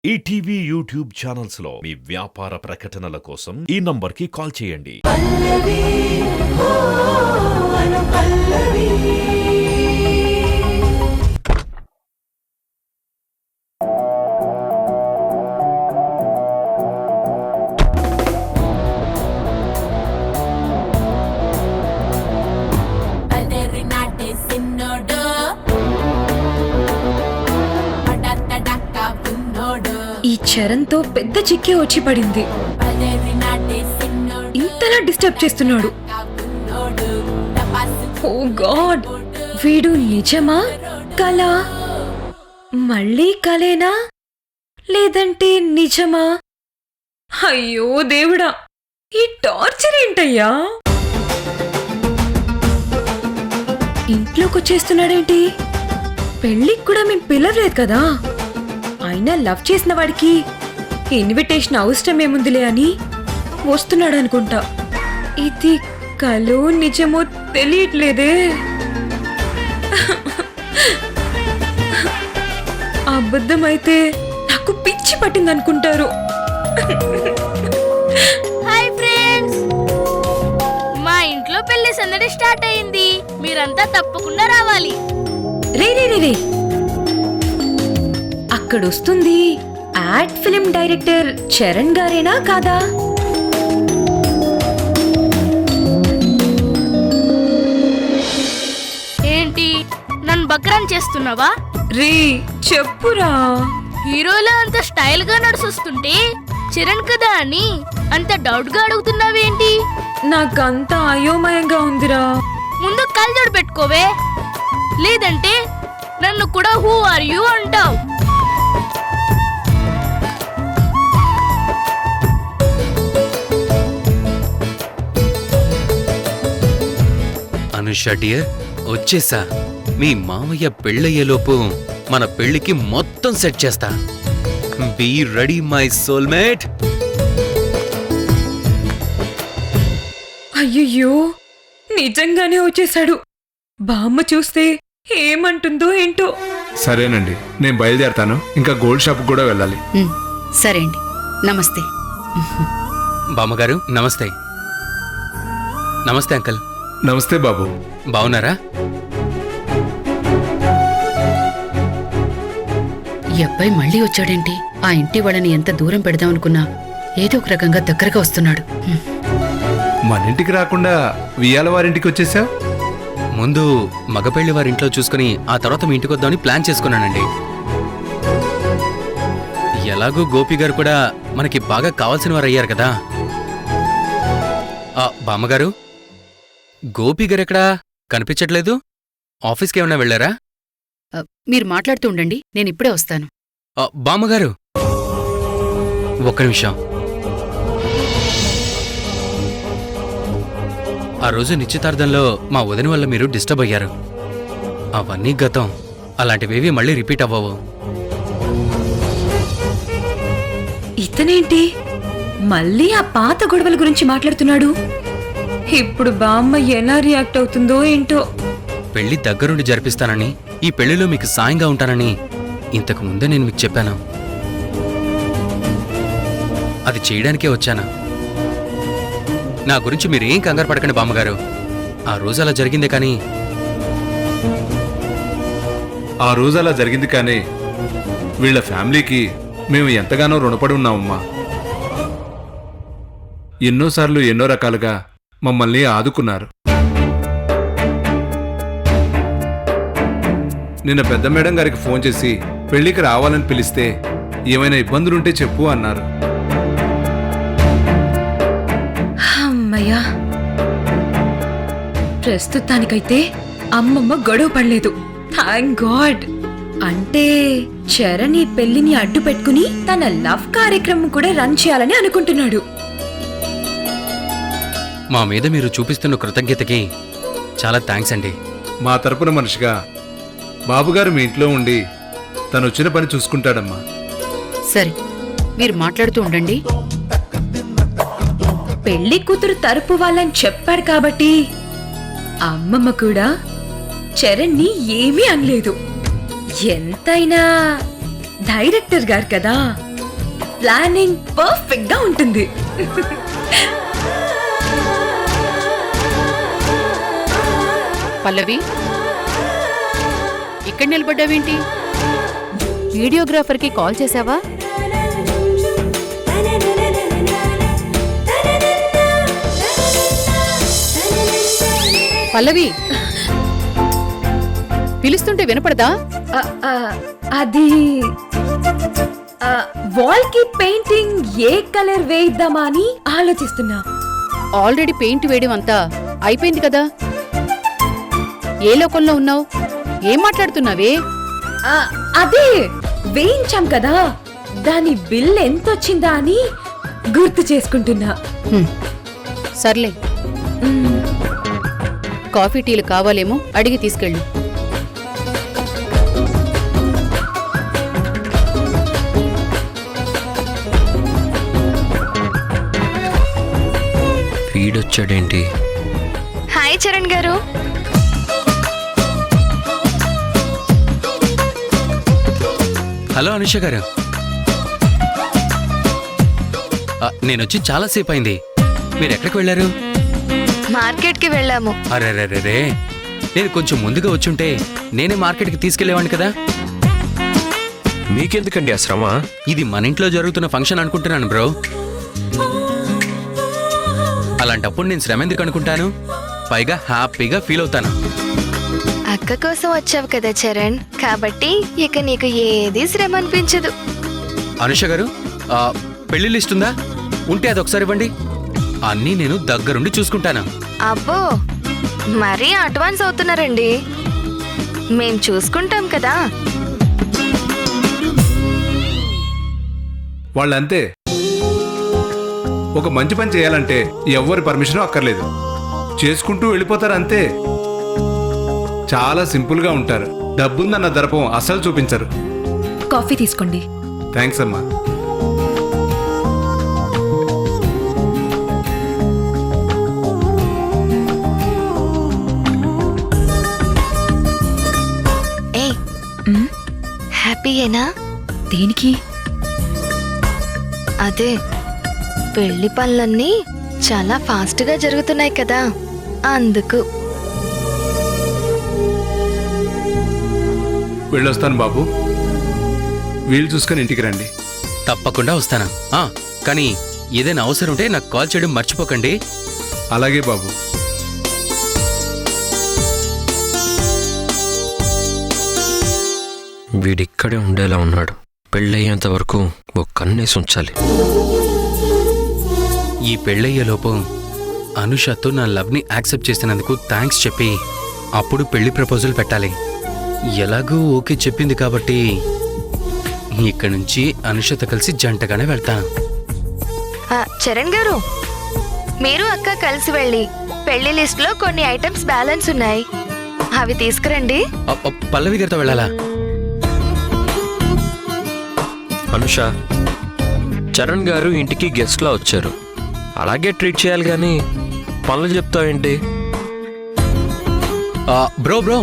ETV YouTube channels లో మీ వ్యాపార ప్రకటనల కోసం ఈ నంబర్కి కాల్ చేయండి. ఈ చరణ్తో పెద్ద చిక్కే వచ్చి పడింది. ఇంతలా డిస్టర్బ్ చేస్తున్నాడు. ఓ గాడ్, వీడు నిజమా కలా? మళ్ళీ కలేనా లేదంటే నిజమా? అయ్యో దేవుడా, ఈ టార్చర్ ఏంటయ్యా? ఇంట్లోకొచ్చేస్తున్నాడేంటి? పెళ్ళికి కూడా మేము పిలవలేదు కదా. అయినా లవ్ చేసిన వాడికి ఇన్విటేషన్ అవసరం ఏముందిలే అని వస్తున్నాడు అనుకుంటా. ఇది కలో నిజమో తెలియట్లేదే. అబద్ధమైతే నాకు పిచ్చి పట్టింది అనుకుంటారు. హాయ్ ఫ్రెండ్స్, మా ఇంట్లో పెళ్లి సందడి స్టార్ట్ అయింది. మీరంతా తప్పకుండా రావాలి. రే రే రే రే, అక్కడొస్తుంది యాడ్ ఫిల్మ్ డైరెక్టర్ చరణ్ గారేనా కాదా? ఏంటి, నన్ను బక్రాన్ చేస్తున్నావా? రే చెప్పురా. హీరోలా అంత స్టైల్ గా నడుసొస్తుంటే చరణ్ కదా అని అంత డౌట్ గా అడుగుతున్నావేంటి? నాకంతా అయోమయంగా ఉందిరా. ముందు కళ్ళజోడు పెట్టుకోవే, లేదంటే నన్ను కూడా హూ ఆర్ యు అంటావు. అనుష డియర్, వచ్చేసా. మీ మామయ్య పెళ్ళయ్యేలోపు మన పెళ్లికి మొత్తం సెట్ చేస్తా. Be ready my soulmate. అయ్యయ్యో, నిజంగానే వచ్చేసాడు. బామ్మ చూస్తే ఏమంటుందో ఏంటో. సరేనండి, నేను బయలుదేరతాను. ఇంకా గోల్డ్ షాప్ కూడా వెళ్ళాలి. సరే అండి, నమస్తే. బామ్మగారు నమస్తే. నమస్తే అంకల్. నమస్తే బాబు. బావున్నారా? ఈ అబ్బాయి మళ్ళీ వచ్చాడేంటి? ఆ ఇంటి వాళ్ళని ఎంత దూరం పెడదామనుకున్నా ఏదో ఒక రకంగా దగ్గరగా వస్తున్నాడు. మన ఇంటికి రాకుండా వియాల వారింటికి వచ్చేసావు. ముందు మగపెళ్లి వారింట్లో చూసుకుని ఆ తర్వాత మీ ఇంటికి వద్దామని ప్లాన్ చేసుకున్నానండి. ఎలాగూ గోపి గారు కూడా మనకి బాగా కావాల్సిన వారు అయ్యారు కదా. బామ్మగారు, గోపి గారు ఎక్కడా కనిపించట్లేదు? ఆఫీస్కి ఏమన్నా వెళ్ళారా? మీరు మాట్లాడుతూ ఉండండి, నేను ఇప్పుడే వస్తాను. బామ్మగారు ఒక్క నిమిషం. ఆ రోజు నిశ్చితార్థంలో మా వదిన వల్ల మీరు డిస్టర్బ్ అయ్యారు. అవన్నీ గతం. అలాంటివేవి మళ్ళీ రిపీట్ అవ్వవు. ఇతనేంటి మళ్ళీ ఆ పాత గొడవల గురించి మాట్లాడుతున్నాడు? ఇప్పుడు బామ్మ ఎలా రియాక్ట్ అవుతుందో ఏంటో. పెళ్లి దగ్గరుండి జరిపిస్తానని, ఈ పెళ్లిలో మీకు సాయంగా ఉంటానని ఇంతకు ముందే నేను మీకు చెప్పాను. అది చేయడానికే వచ్చానా? నా గురించి మీరేం కంగారు పడకండి బామ్మగారు. ఆ రోజు అలా జరిగిందే కానీ. ఆ రోజు అలా జరిగింది కానీ వీళ్ళ ఫ్యామిలీకి మేము ఎంతగానో రుణపడి ఉన్నామమ్మా. ఎన్నోసార్లు ఎన్నో రకాలుగా మమ్మల్ని ఆదుకున్నారు. నిన్న పెద్ద మేడం గారికి ఫోన్ చేసి పెళ్లికి రావాలని పిలిస్తే ఏమైనా ఇబ్బందులుంటే చెప్పు అన్నారు. అమ్మయ్యా, ప్రస్తుతానికైతే అమ్మమ్మ గొడవ పడలేదు. Thank God. అంటే చరణ్ ఈ పెళ్లిని అడ్డు పెట్టుకుని తన లవ్ కార్యక్రమం కూడా రన్ చేయాలని అనుకుంటున్నాడు. మా మీద మీరు చూపిస్తున్న కృతజ్ఞతకి చాలా థ్యాంక్స్ అండి. మా తరపున మనిషిగా బాబుగారు మీ ఇంట్లో ఉండి తను వచ్చిన పని చూసుకుంటాడమ్మా. సరే, మీరు మాట్లాడుతూ ఉండండి. పెళ్లి కూతురు తరపు వాళ్ళని చెప్పాడు కాబట్టి అమ్మమ్మ కూడా చరణ్ని ఏమీ అనలేదు. ఎంతైనా డైరెక్టర్ గారు కదా, ప్లానింగ్ పర్ఫెక్ట్ గా ఉంటుంది. పల్లవి, ఇక్కడ నిలబడ్డావేంటి? వీడియోగ్రాఫర్కి కాల్ చేసావా? పల్లవి, పిలుస్తుంటే వినపడదా? ఆ, ఆ, అది వాల్ కి పెయింటింగ్ ఏ కలర్ వేయిద్దామా అని ఆలోచిస్తున్నా. ఆల్రెడీ పెయింట్ వేయడం అంతా అయిపోయింది కదా. ఏ లోకంలో ఉన్నావు? ఏం మాట్లాడుతున్నావే? ఆ, అదే వేయించాం కదా, దాని బిల్ ఎంతొచ్చిందా అని గుర్తు చేసుకుంటున్నా. హ్మ్. సర్లే, కాఫీ టీలు కావాలేమో అడిగి తీసుకెళ్ళు. వీడొచ్చాడేంటి? హాయ్ చరణ్ గారు. హలో అనుష గారు. నేనొచ్చి చాలాసేపు అయింది. మీరు ఎక్కడికి వెళ్ళారు? మార్కెట్కి వెళ్ళాము. అరే, నేను కొంచెం ముందుగా వచ్చుంటే నేనే మార్కెట్కి తీసుకెళ్లేవాడిని కదా. మీకెందుకండి ఆ శ్రమ? ఇది మన ఇంట్లో జరుగుతున్న ఫంక్షన్ అనుకుంటున్నాను బ్రో. అలాంటప్పుడు నేను శ్రమ ఎందుకు అనుకుంటాను? పైగా హ్యాపీగా ఫీల్ అవుతాను. అక్క కోసం వచ్చావు కదా చరణ్, కాబట్టి ఇక నీకు ఏది శ్రమ అనిపించదు. అనుష గారు, పెళ్లి లిస్ట్ ఉందా? ఉంటే అది ఒకసారి ఇవ్వండి. అన్నీ నేను దగ్గరుండి చూసుకుంటాను. అబ్బో, మరీ అడ్వాన్స్ అవుతున్నారండి. మేం చూసుకుంటాం కదా. వాళ్ళంతే. ఒక మంచి పని చేయాలంటే ఎవ్వరి పర్మిషన్ అక్కర్లేదు, చేసుకుంటూ వెళ్ళిపోతారు అంతే. చాలా సింపుల్గా ఉంటారు. డబ్బుందన్న దర్పం అస్సలు చూపించరు. కాఫీ తీసుకోండి. థ్యాంక్స్ అమ్మా. ఏయ్, హ్యాపీయేనా? దేనికి? అదే, పెళ్లి పనులన్నీ చాలా ఫాస్ట్గా జరుగుతున్నాయి కదా, అందుకు. వెళ్ళొస్తాను బాబు. వీలు చూసుకొని ఇంటికి రండి. తప్పకుండా వస్తాను. కానీ ఏదైనా అవసరం ఉంటే నాకు కాల్ చేయడం మర్చిపోకండి. అలాగే బాబు. వీడిక్కడే ఉండేలా ఉన్నాడు. పెళ్ళయ్యేంత వరకు ఓ కన్నేసి ఉంచాలి. ఈ పెళ్ళయ్యేలోపు అనుషతో నా లవ్ని యాక్సెప్ట్ చేసినందుకు థ్యాంక్స్ చెప్పి అప్పుడు పెళ్లి ప్రపోజల్ పెట్టాలి. ఎలాగూ ఓకే చెప్పింది కాబట్టి ఇక్కడి నుంచి అనుషతో కలిసి జంటగానే వెళ్తాను. చరణ్ గారు, మీరు అక్క కలిసి వెళ్ళి పెళ్లి లిస్ట్ లో కొన్ని ఐటమ్స్ బ్యాలెన్స్ ఉన్నాయి, అవి తీసుకురండి. పల్లవి గారితో వెళ్ళాలా? అనుష, చరణ్ గారు ఇంటికి గెస్ట్లా వచ్చారు, అలాగే ట్రీట్ చేయాలి కానీ పనులు చెప్తావేంటి? బ్రో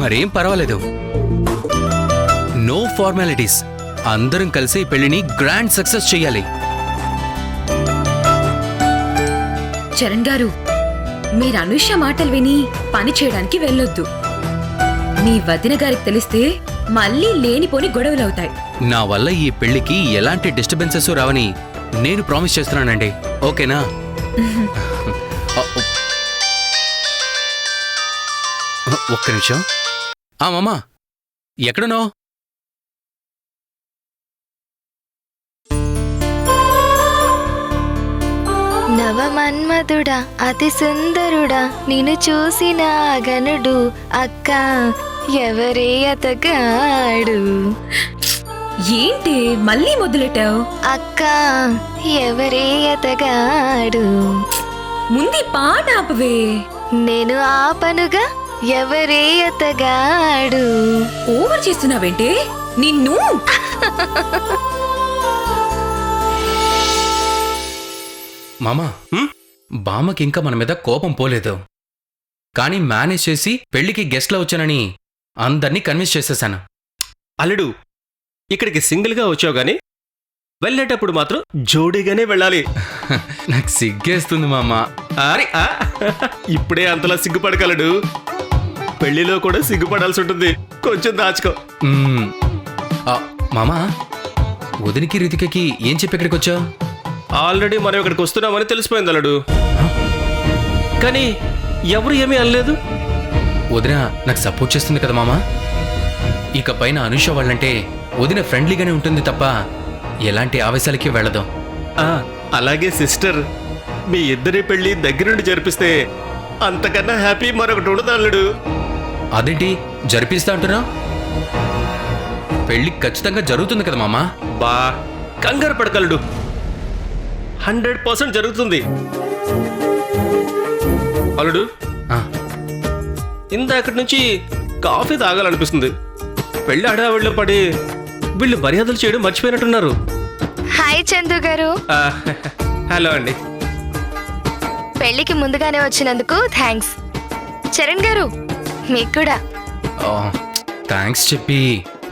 మరేం పర్వాలేదు. No formalities. అందరం కలిసి ఈ పెళ్లిని గ్రాండ్ సక్సెస్ చెయ్యాలి. చరణ్ గారు, మీరు అనుష మాటలు విని పని చేయడానికి వెళ్ళొద్దు. మీ వదిన గారికి తెలిస్తే మళ్ళీ లేనిపోని గొడవలవుతాయి. నా వల్ల ఈ పెళ్లికి ఎలాంటి డిస్టర్బెన్సెస్ రావని నేను ప్రామిస్ చేస్తున్నానండి. ఓకేనా? ఒక్క నిమిషం. మామా, ఎక్కడున్నావు? నవమన్మధుడా అతి సుందరుడా నిన్ను చూసిన గనుడు అక్క ఎవరే అతగాడు. ఏంటి మళ్ళీ మొదలెట్టావు? అక్క ఎవరే అతగాడు. ముందు పాట ఆపవే. నేను ఆపనుగా ఎవరే అతగాడు. ఓవర్ చేస్తున్నావేంటే నిన్ను. మామా, బామ్మకి ఇంకా మన మీద కోపం పోలేదు, కానీ మేనేజ్ చేసి పెళ్లికి గెస్ట్లా వచ్చానని అందర్నీ కన్విన్స్ చేసేశాను. అల్లుడు, ఇక్కడికి సింగిల్గా వచ్చావు గానీ వెళ్ళేటప్పుడు మాత్రం జోడీగానే వెళ్ళాలి. నాకు సిగ్గేస్తుంది మామ. అరే ఇప్పుడే అంతలా సిగ్గుపడగలడు, పెళ్లిలో కూడా సిగ్గుపడాల్సి ఉంటుంది. కొంచెం దాచుకో. మ్మ్. మామ, వదినికి రితికకి ఏం చెప్పి ఇక్కడికి వచ్చావు? ఆల్రెడీ మనం ఇక్కడికి వస్తున్నామని తెలిసిపోయింది అల్లుడు, కానీ ఎవరు ఏమీ అనలేదు. వదిన నాకు సపోర్ట్ చేస్తుంది కదా మామ. ఇక పైన అనుష వాళ్ళంటే వదిన ఫ్రెండ్లీగానే ఉంటుంది తప్ప ఎలాంటి ఆవేశాలకి వెళ్ళదు. అలాగే సిస్టర్, మీ ఇద్దరి పెళ్లి దగ్గరుండి జరిపిస్తే అంతకన్నా హ్యాపీ మరొకటి ఉండదు అల్లుడు. అదేంటి జరిపిస్తా అంటున్నా? పెళ్లి ఖచ్చితంగా జరుగుతుంది కదా మామ. బా కంగారు పడకలుడు, 100% జరుగుతుంది. అల్లుడు, ఆ, ఇందాకటి నుంచి కాఫీ తాగాలనిపిస్తుంది. పెళ్లి హడావిడిలో పడి వీళ్ళు మర్యాదలు చేయడం మర్చిపోయినట్టున్నారు. హాయ్ చందు గారు. హలో అండి. పెళ్లికి ముందుగానే వచ్చినందుకు థ్యాంక్స్. చరణ్ గారు మీకు కూడా. థ్యాంక్స్ చెప్పి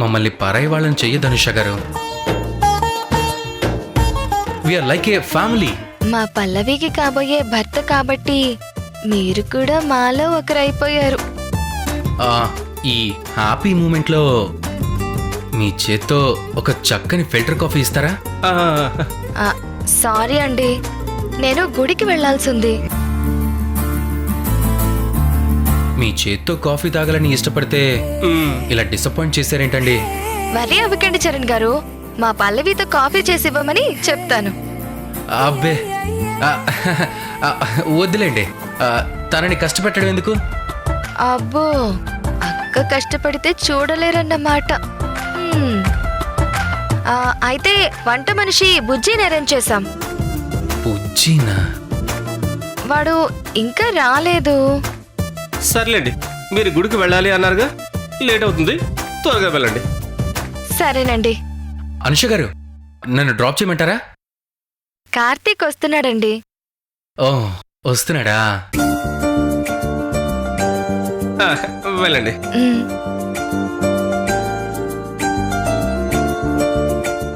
మమ్మల్ని పరాయి వాళ్ళని చెయ్యదు అనుష గారు. We are like a family. మా పల్లవికి కాబోయే భర్త కాబట్టి మీరు కూడా మాలో ఒకరైపోయారు. ఈ హ్యాపీ మూమెంట్లో మీ చేత్తో ఒక చక్కని ఫిల్టర్ కాఫీ ఇస్తారా? సారీ అండి, నేను గుడికి వెళ్లాల్సింది. మీ చేత్తో కాఫీ తాగాలని ఇష్టపడితే ఇలా డిసప్పాయింట్ చేశారేంటండి? మరీ అవ్వకండి చరణ్ గారు, మా పల్లవితో కాఫీ చేసి ఇవ్వమని చెప్తాను. అబ్బే వద్దులేండి, తనని కష్టపెట్టడం ఎందుకు? అబ్బో, అక్క కష్టపడితే చూడలేరన్నమాట. అయితే వంట మనిషి బుజ్జిని అరేంజ్ చేశాం. బుజ్జినా? వాడు ఇంకా రాలేదు. సర్లేండి, మీరు గుడికి వెళ్ళాలి అన్నారుగా, లేట్ అవుతుంది, త్వరగా వెళ్ళండి. సరేనండి. అనుష గారు, నన్ను డ్రాప్ చేయమంటారా? కార్తీక్ వస్తున్నాడండి. ఓ, వస్తున్నాడా? వెళ్ళండి.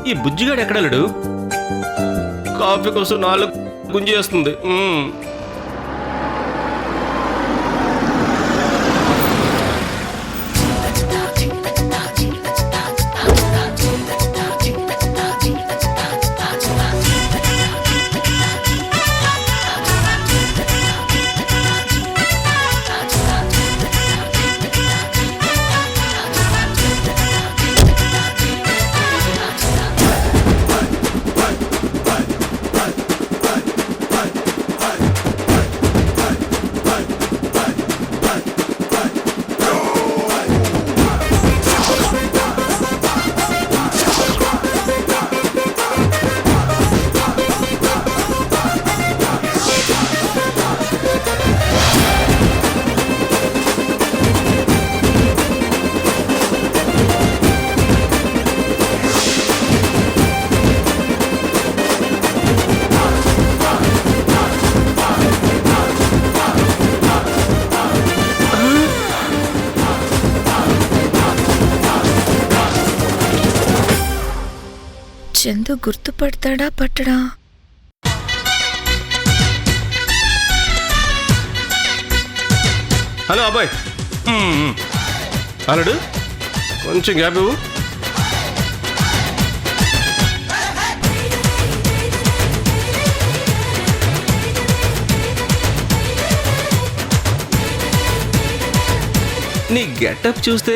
ఈ బుజ్జిగాడు ఎక్కడలేడు? కాఫీ కోసం 4 గుంజి వేస్తుంది. చందు గుర్తుపడతాడా పట్టడా? హలో అబ్బాయి. అల్లుడు, కొంచెం గ్యాప్ ఇవ్వు. నీ గెటప్ చూస్తే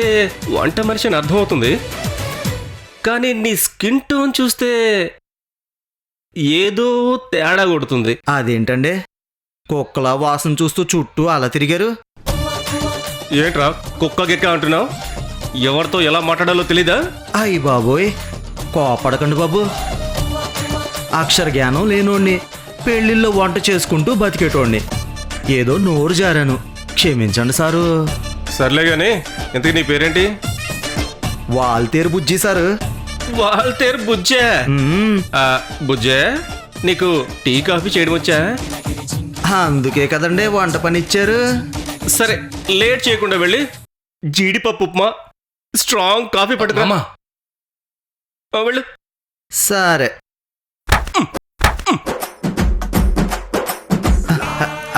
వంట మనిషి అని అర్థమవుతుంది, కానీ నీ స్కిన్ టోన్ చూస్తే ఏదో తేడా కొడుతుంది. అదేంటండి, కుక్కల వాసన చూస్తూ చుట్టూ అలా తిరిగారు? ఏంట్రా కుక్క గిక్క అంటున్నావు? ఎవరితో ఎలా మాట్లాడాలో తెలీదా? అయ్యి బాబోయ్, కోపడకండి బాబు. అక్షర జ్ఞానం లేనోడిని, పెళ్ళిళ్ళలో వంట చేసుకుంటూ బతికేటోడిని. ఏదో నోరు జారాను, క్షమించండి సారు. సర్లే గాని, ఇంతకీ నీ పేరేంటి? వాల్తేరు బుజ్జి సారు. వాల్తేరు బుజ్జే? బుజ్జే, నీకు టీ కాఫీ చేయడం వచ్చా? అందుకే కదండి వంట పని ఇచ్చారు. సరే, లేట్ చేయకుండా వెళ్ళి జీడిపప్పు ఉప్మా, స్ట్రాంగ్ కాఫీ పట్టుకురా. మామా, వెళ్ళు. సరే.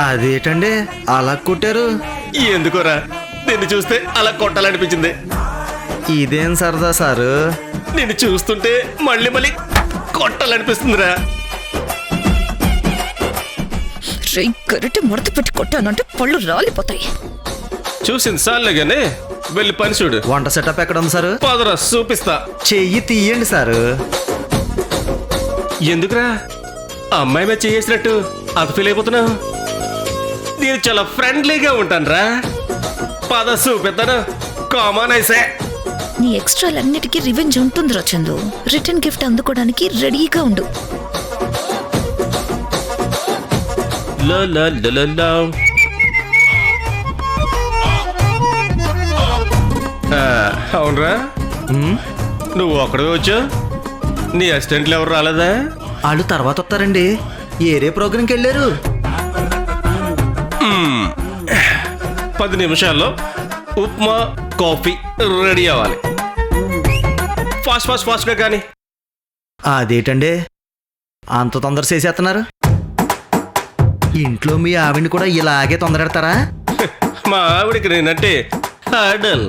అదేటండి అలా కొట్టారు? ఎందుకోరా నిన్ను చూస్తే అలా కొట్టాలనిపించింది. ఇదేం సరదా సారు? నిన్ను చూస్తుంటే మళ్ళీ మళ్ళీ కొట్టాలనిపిస్తుందిరా. గరిటె మడత పెట్టి కొట్టానంటే పళ్ళు రాలిపోతాయి. చూసింది సార్లేగానే వెళ్ళి పని చూడు. వంట సెటప్ ఎక్కడ ఉంది సారు? పదరా చూపిస్తా. చెయ్యి తీయండి సారు. ఎందుకురా అమ్మాయి మీద చేసినట్టు అంత ఫీల్ అయిపోతున్నావు? నేను చాలా ఫ్రెండ్లీగా ఉంటానురా. పద చూపిస్తాను. కామన్ ఐసే. నీ ఎక్స్ట్రాలన్నిటికీ రివెంజ్ ఉంటుందిరా చందు. రిటర్న్ గిఫ్ట్ అందుకోవడానికి రెడీగా ఉండు. లా లా లా లా లా. అవునరా నువ్వు ఒక్కడే వచ్చా? నీ అసిస్టెంట్లు ఎవరు రాలేదా? వాళ్ళు తర్వాత వస్తారండి. ఏరే ప్రోగ్రాంకి వెళ్ళారు. 10 నిమిషాల్లో ఉప్మా కాఫీ రెడీ అవ్వాలి. ఫాస్ట్గా కానీ. అదేటండి అంత తొందర చేసేస్తున్నారు? ఇంట్లో మీ ఆవిడ్ని కూడా ఇలాగే తొందరెడతారా? మా ఆవిడికి నేనంటే హడల్.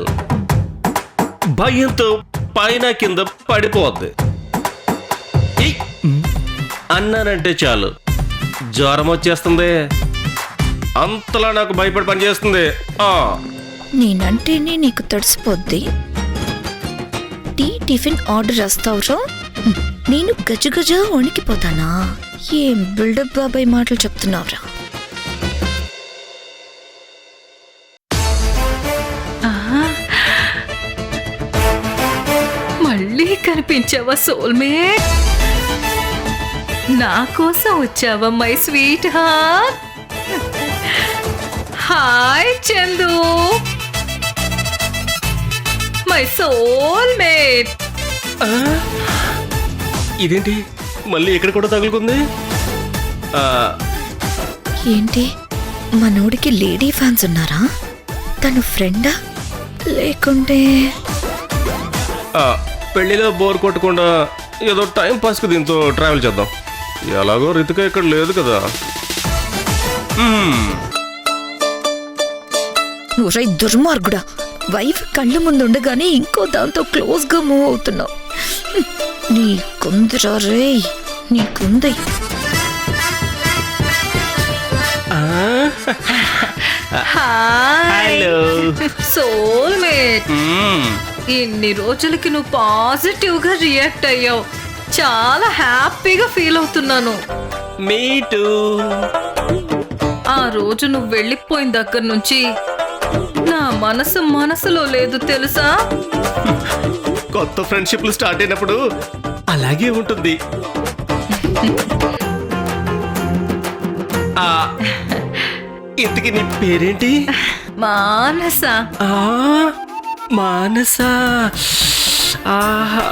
భయంతో పైన కింద పడిపోద్ది. అన్నానంటే చాలు జ్వరం వచ్చేస్తుంది. అంతలా నాకు భయపడి పనిచేస్తుంది. నేనంటేనే నీకు తడిసిపోద్ది. టిఫిన్ ఆర్డర్ చేస్తావురా? నేను గజగజ వణికిపోతానా? ఏం బిల్డప్ బాబాయ్ మాటలు చెప్తున్నావురా? మళ్ళీ కనిపించావా సోల్మేట్? నా కోసం వచ్చావా my sweet heart? Hi Chandu, my soulmate. ఇదేంటి మళ్ళీ ఇక్కడ కూడా తగులుకుంది? ఏంటి మనోడికి లేడీ ఫ్యాన్స్ ఉన్నారా? తను ఫ్రెండా లేకుంటే? పెళ్లిలో బోర్ కొట్టకుండా ఏదో టైం పాస్కి దీంతో ట్రావెల్ చేద్దాం. ఎలాగో రితిక ఇక్కడ లేదు కదా. ఒరే దుర్మార్గుడా, వైఫ్ కళ్ళ ముందు ఉండగానే ఇంకో దాంతో క్లోజ్ గా మూవ్ అవుతున్నావు. నీకుందిరా రే, నీకుంది. Hello soulmate. ఇన్ని రోజులకి నువ్వు పాజిటివ్ గా రియాక్ట్ అయ్యావు. చాలా హ్యాపీగా ఫీల్ అవుతున్నాను. మీ టూ. ఆ రోజు నువ్వు వెళ్ళిపోయిన దగ్గర నుంచి నా మనసులో లేదు తెలుసా? కొత్త ఫ్రెండ్షిప్లు స్టార్ట్ అయినప్పుడు అలాగే ఉంటుంది. ఇంతకి నీ పేరేంటి? మానస. మానస. ఆహా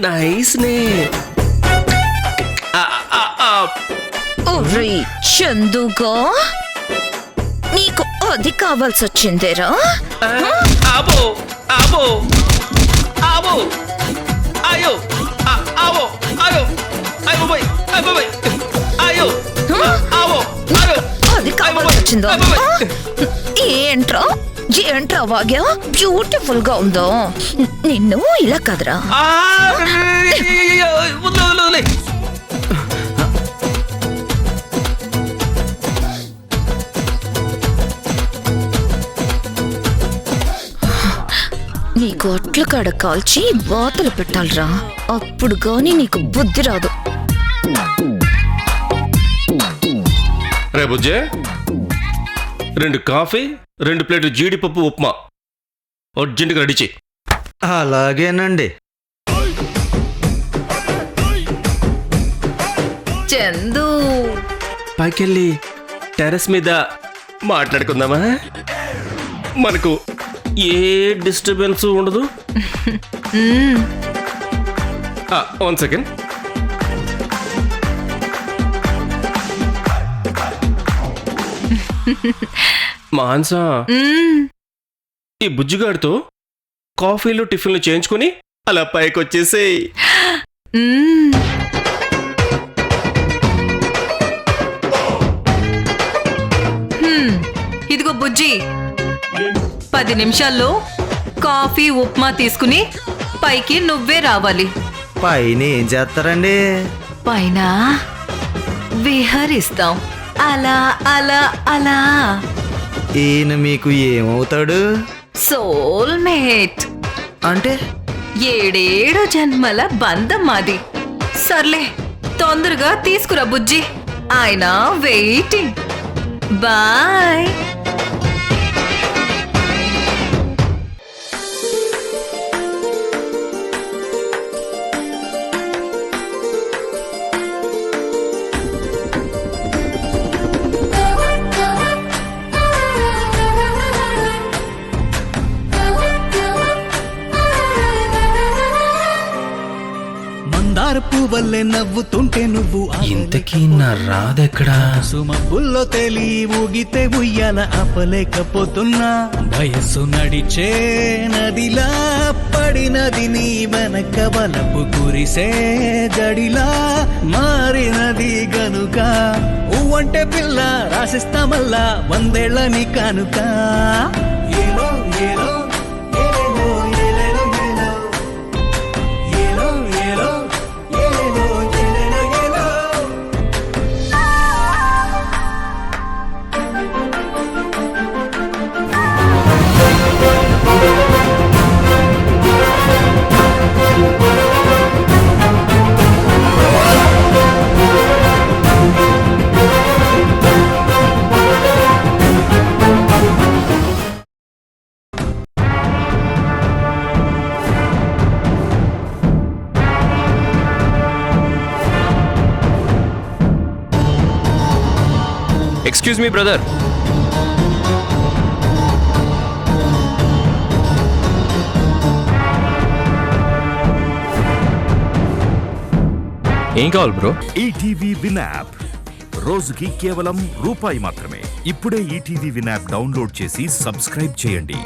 నైస్ నే. ఒరే చందుగా, నీకు అది కావాల్సి వచ్చిందేరా? ఆబో ఆబో ఆబో అయ్యో ఆబో అయ్యో అయ్యో బాయ్ అయ్యో బాయ్ అయ్యో ఆబో అయ్యో అది కావాల్సి వచ్చిందో? ఏంట్రా ఏంట్రా వాగ్యా? బ్యూటిఫుల్ గా ఉందో. నిన్ను ఇలా కదరా. నీకు అట్ల కాడ కాల్చి వాతలు పెట్టాలరా, అప్పుడు గాని నీకు బుద్ధి రాదు. రే బుజ్జే, 2 కాఫీ 2 ప్లేట్లు జీడిపప్పు ఉప్మా అర్జెంటుగా రెడీ చేయి. అలాగేనండి. చందు, పైకెళ్ళి టెర్రస్ మీద మాట్లాడుకుందామా? మనకు ఏ డిస్టర్బెన్స్ ఉండదు. 1 సెకండ్. మాన్సా, ఈ బుజ్జిగాడితో కాఫీలు టిఫిన్లు చేయించుకుని అలా పైకి వచ్చేసేయ్. 10 నిమిషాల్లో కాఫీ ఉప్మా తీసుకుని పైకి నువ్వే రావాలి. పైన ఏం చేస్తారండి? పైన విహరిస్తాం. అలా అలా అలా. ఈయన మీకు ఏమవుతాడు? సోల్మేట్. అంటే 7 జన్మల బంధం మాది. సర్లే తొందరగా తీసుకురా బుజ్జి, ఆయన వెయిటింగ్. బాయ్. మందార పువ్వల్లే నవ్వుతుంటే నువ్వు ఇంతకీ నా రాదెక్కడా? సుమబ్బుల్లో తేలి ఊగితే ఉయ్యాల ఆపలేకపోతున్నా. వయస్సు నడిచే నదిలా పడినది నీ వెనక వలపు కురిసే జడిలా మారినది గనుక. ఊవంటే పిల్ల రాసిస్తామల్లా 100 ఏళ్ల నీ కానుక. ఏలో ఏలో ఏలేలో ఏలేలో ఏలో ఏలో ఏలో ఏలేలో ఏలో. Excuse me brother. ఏం కావాలి బ్రో? ఈటీవీ విన్ యాప్ రోజుకి కేవలం రూపాయి మాత్రమే. ఇప్పుడే ఈటీవీ విన్ యాప్ డౌన్లోడ్ చేసి సబ్స్క్రైబ్ చేయండి.